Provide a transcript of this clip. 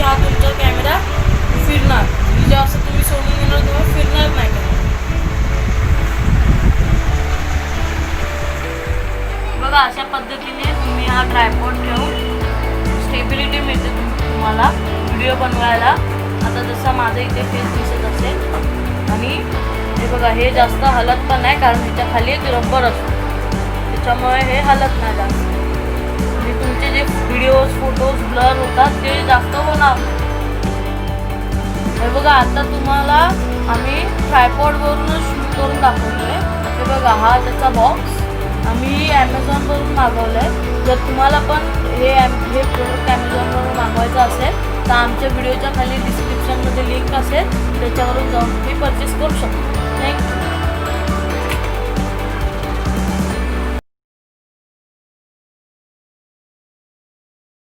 हा तुमचा कॅमेरा फिरणार, म्हणजे असं तुम्ही सोडून देणार तेव्हा फिरणार नाही का. बघा अशा पद्धतीने तुम्ही हा ट्रायपॉड ठेवून स्टेबिलिटी मिळते तुम्हाला व्हिडिओ बनवायला. आता जसं माझं इथे फेस दिसत असेल आणि हे बघा हे जास्त हलत पण नाही, कारण ह्याच्या खाली एक रबर असतो त्याच्यामुळे हे हलत नाही जास्त. आणि तुमचे जे व्हिडिओज फोटोज ब्लर होतात ते जास्त होणार. हे बघा आता तुम्हाला आम्ही ट्रायपॉडवरूनच शूट करून दाखवतो आहे. हे बघा हा त्याचा बॉक्स आम्ही ॲमेझॉनवरून मागवलं आहे. जर तुम्हाला पण हे प्रोडक्ट ॲमेझॉनवरून मागवायचं असेल तर आमच्या व्हिडिओच्या खाली डिस्क्रिप्शनमध्ये लिंक असेल, त्याच्यावरून जाऊन तुम्ही परचेस करू शकता.